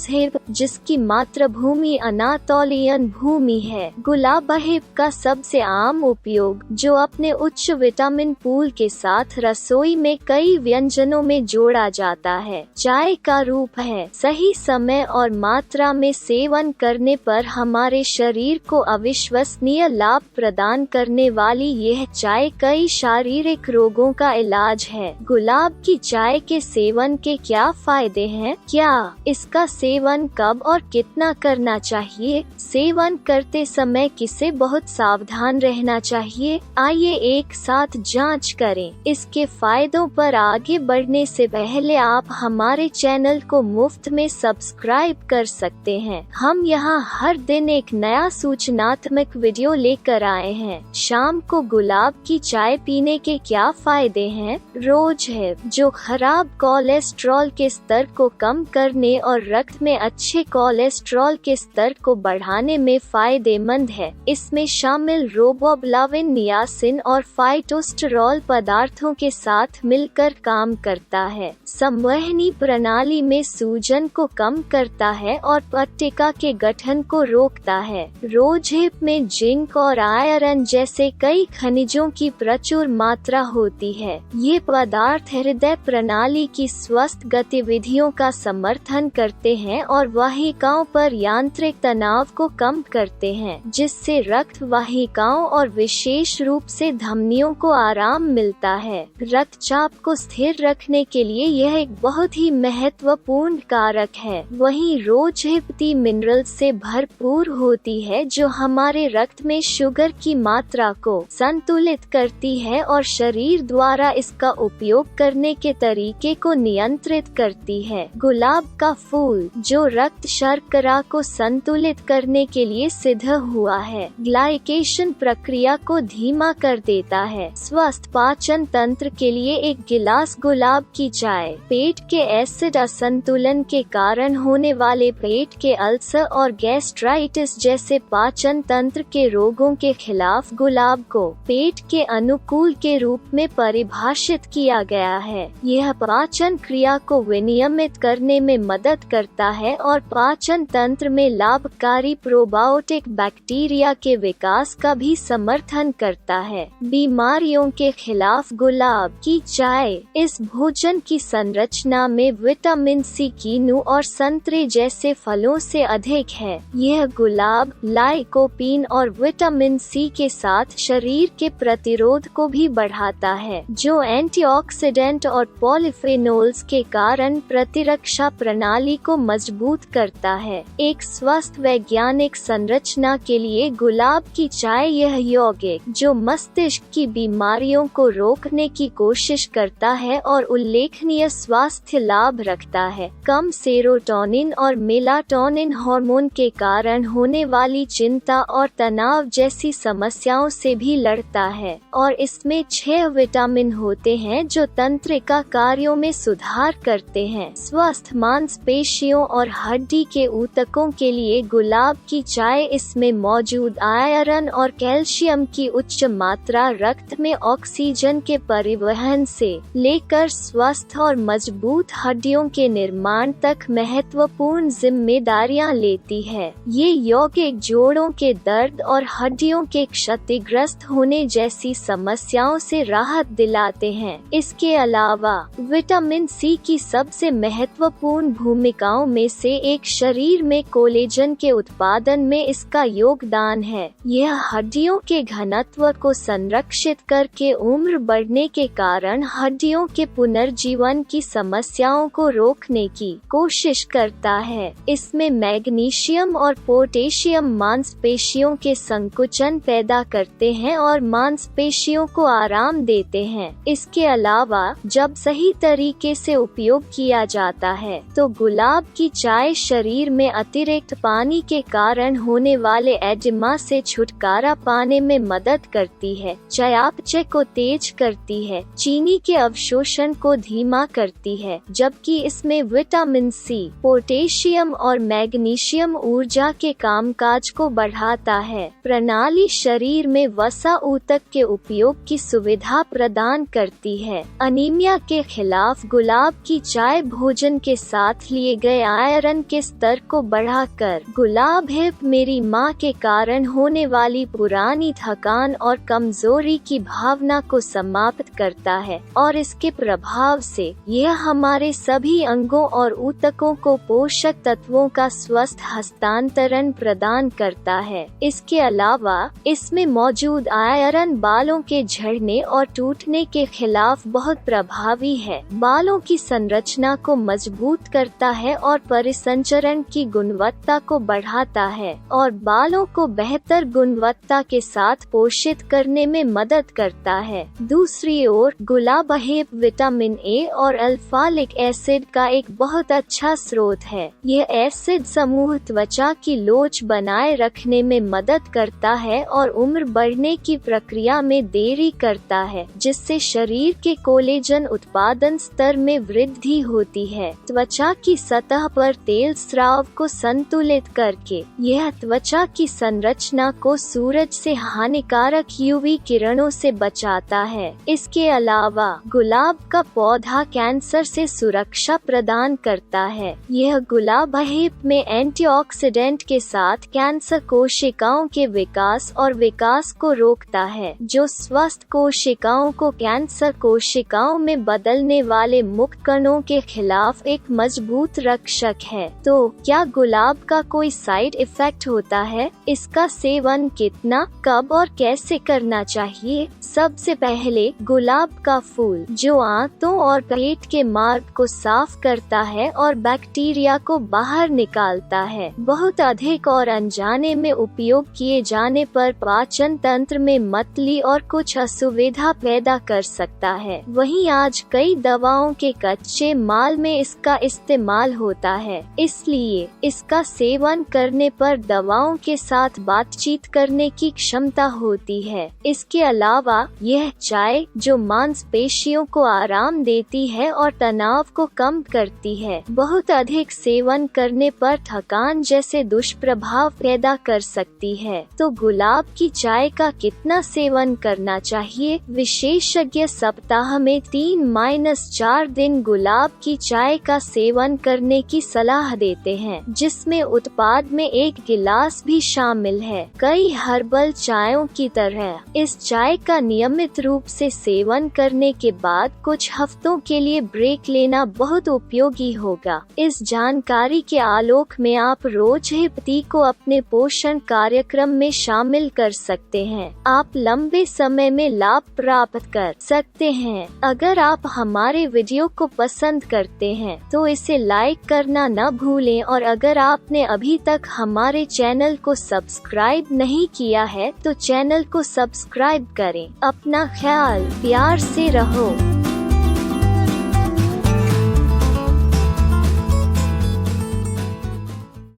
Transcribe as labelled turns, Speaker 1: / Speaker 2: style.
Speaker 1: Rosehip, जिसकी मातृभूमि Anatolian भूमि है। गुलाबहिप का सबसे आम उपयोग, जो अपने उच्च विटामिन पूल के साथ रसोई में कई व्यंजनों में जोड़ा जाता है, चाय का रूप है। सही समय और मात्रा में सेवन करने पर हमारे शरीर को अविश्वसनीय लाभ प्रदान करने वाली यह चाय कई शारीरिक रोगों का इलाज है। गुलाब की चाय के सेवन के क्या फायदे हैं? क्या इसका सेवन कब और कितना करना चाहिए? सेवन करते समय किसे बहुत सावधान रहना चाहिए? आइए एक साथ जांच करें। इसके फायदों पर आगे बढ़ने से पहले आप हमारे चैनल को मुफ्त में सब्सक्राइब कर सकते हैं। हम यहाँ हर दिन एक नया सूचनात्मक वीडियो लेकर आए हैं। शाम को गुलाब की चाय पीने के क्या फायदे हैं? रोज़हिप, जो खराब कोलेस्ट्रॉल के स्तर को कम करने और रक्त में अच्छे कोलेस्ट्रॉल के स्तर को बढ़ाने में फायदेमंद है। इसमें शामिल रोबोफ्लाविन, नियासिन और फाइटोस्टेरॉल पदार्थों के साथ मिलकर काम करता है। संवहनी प्रणाली में सूजन को कम करता है और पट्टिका के गठन को रोकता है। रोज़हिप में जिंक और आयरन जैसे कई खनिजों की प्रचुर मात्रा होती है। ये पदार्थ हृदय प्रणाली की स्वस्थ गतिविधियों का समर्थन करते हैं और वाहिकाओं पर यांत्रिक तनाव को कम करते हैं, जिससे रक्त वाहिकाओं और विशेष रूप से धमनियों को आराम मिलता है। रक्तचाप को स्थिर रखने के लिए यह एक बहुत ही महत्वपूर्ण कारक है। वहीं रोज़हिप मिनरल से भरपूर होती है, जो हमारे रक्त में शुगर की मात्रा को संतुलित करती है और शरीर द्वारा इसका उपयोग करने के तरीके को नियंत्रित करती है। गुलाब का फूल, जो रक्त शर्करा को संतुलित करने के लिए सिद्ध हुआ है, ग्लाइकेशन प्रक्रिया को धीमा कर देता है। स्वस्थ पाचन तंत्र के लिए एक गिलास गुलाब की चाय पेट के एसिड असंतुलन के कारण होने वाले पेट के अल्सर और गैस्ट्राइटिस जैसे पाचन तंत्र के रोगों के खिलाफ गुलाब को पेट के अनुकूल के रूप में परिभाषित किया गया है। यह पाचन क्रिया को विनियमित करने में मदद करता है और पाचन तंत्र में लाभकारी प्रोबायोटिक बैक्टीरिया के विकास का भी समर्थन करता है। बीमारियों के खिलाफ गुलाब की चाय। इस भोजन की संरचना में विटामिन सी, कीनू और संतरे जैसे फलों से अधिक है। यह गुलाब लाइकोपीन और विटामिन सी के साथ शरीर के प्रतिरोध को भी बढ़ाता है, जो एंटीऑक्सीडेंट और पॉलीफेनोल्स के कारण प्रतिरक्षा प्रणाली को मजबूत करता है। एक स्वस्थ वैज्ञानिक संरचना के लिए गुलाब की चाय यह यौगिक, जो मस्तिष्क की बीमारियों को रोकने की कोशिश करता है और उल्लेखनीय स्वास्थ्य लाभ रखता है। कम सेरोटोनिन और मेलाटोनिन हार्मोन के कारण होने वाली चिंता और तनाव जैसी समस्याओं से भी लड़ता है और इसमें 6 विटामिन होते हैं जो तंत्रिका कार्यों में सुधार करते हैं। स्वस्थ मांसपेशियों और हड्डी के ऊतकों के लिए गुलाब की चाय। इसमें मौजूद आयरन और कैल्शियम की उच्च मात्रा रक्त में ऑक्सीजन के परिवहन से लेकर स्वस्थ और मजबूत हड्डियों के निर्माण तक महत्वपूर्ण जिम्मेदारियां लेती है। ये यौगिक जोड़ों के दर्द और हड्डियों के क्षतिग्रस्त होने जैसी समस्याओं से राहत दिलाते हैं। इसके अलावा विटामिन सी की सबसे महत्वपूर्ण भूमिकाओं में से एक शरीर में कोलेजन के उत्पादन में इसका योगदान है। यह हड्डियों के घनत्व को संरक्षित करके उम्र बढ़ने के कारण हड्डियों के पुनर्जीवन की समस्याओं को रोकने की कोशिश करता है। इसमें मैग्नीशियम और पोटेशियम मांसपेशियों के संकुचन पैदा करते हैं और मांसपेशियों को आराम देते हैं। इसके अलावा जब सही तरीके से उपयोग किया जाता है तो गुलाब की चाय शरीर में अतिरिक्त पानी के कारण होने वाले एडिमा से छुटकारा पाने में मदद करती है, चयापचय को तेज करती है, चीनी के अवशोषण को धीमा करती है, जबकि इसमें विटामिन सी, पोटेशियम और मैग्नीशियम ऊर्जा के कामकाज को बढ़ाता है। प्रणाली शरीर में वसा ऊतक के उपयोग की सुविधा प्रदान करती है। अनीमिया के खिलाफ गुलाब की चाय भोजन के साथ लिए गए आयरन के स्तर को बढ़ाकर गुलाब हिप मेरी माँ के कारण होने वाली पुरानी थकान और कमजोरी की भावना को समाप्त करता है और इसके प्रभाव से यह हमारे सभी अंगों और ऊतकों को पोषक तत्वों का स्वस्थ हस्तांतरण प्रदान करता है। इसके अलावा इसमें मौजूद आयरन बालों के झड़ने और टूटने के खिलाफ बहुत प्रभावी है, बालों की संरचना को मजबूत करता है और परिसंचरण की गुणवत्ता को बढ़ाता है और बालों को बेहतर गुणवत्ता के साथ पोषित करने में मदद करता है। दूसरी ओर गुलाब हिप विटामिन ए और अल्फालिक एसिड का एक बहुत अच्छा स्रोत है। यह एसिड समूह त्वचा की लोच बनाए रखने में मदद करता है और उम्र बढ़ने की प्रक्रिया में देरी करता है, जिससे शरीर के कोलेजन उत्पादन स्तर में वृद्धि होती है। त्वचा की सतह पर तेल स्राव को संतुलित करके यह त्वचा की संरचना को सूरज से हानिकारक यूवी किरणों से बचाता है। इसके अलावा गुलाब का पौधा कैंसर से सुरक्षा प्रदान करता है। यह गुलाब हिप में एंटीऑक्सीडेंट के साथ कैंसर कोशिकाओं के विकास और विकास को रोकता है, जो स्वस्थ कोशिकाओं को कैंसर कोशिकाओं में बदलने वाले मुक्त कणों के खिलाफ एक मजबूत रक्षक है। तो क्या गुलाब का कोई साइड इफेक्ट होता है? इसका सेवन कितना, कब और कैसे करना चाहिए? सबसे पहले गुलाब का फूल, जो आंतों और पेट के मार्ग को साफ करता है और बैक्टीरिया को बाहर निकालता है, बहुत अधिक और अनजाने में उपयोग किए जाने पर पाचन तंत्र में मतली और कुछ असुविधा पैदा कर सकता है। वहीं आज कई दवाओं के कच्चे माल में इसका इस्तेमाल होता है, इसलिए इसका सेवन करने पर दवाओं के साथ बातचीत करने की क्षमता होती है। इसके अलावा यह चाय, जो मांसपेशियों को आराम देती है और तनाव को कम करती है, बहुत अधिक सेवन करने पर थकान जैसे दुष्प्रभाव पैदा कर सकती है। तो गुलाब की चाय का कितना सेवन करना चाहिए? विशेषज्ञ सप्ताह में 3-4 दिन गुलाब की चाय का सेवन करने की सलाह देते हैं, जिसमें उत्पाद में 1 गिलास भी शामिल है। कई हर्बल चायों की तरह इस चाय का नियमित रूप से सेवन करने के बाद कुछ हफ्तों के लिए ब्रेक लेना बहुत उपयोगी होगा। इस जानकारी के आलोक में आप रोज हिप टी को अपने पोषण कार्यक्रम में शामिल कर सकते हैं। आप लंबे समय में लाभ प्राप्त कर सकते हैं। अगर आप हमारे वीडियो को पसंद करते हैं तो इसे लाइक करना न भूलें और अगर आपने अभी तक हमारे चैनल को सब्सक्राइब नहीं किया है तो चैनल को सब्सक्राइब करें। अपना ख्याल प्यार से रहो।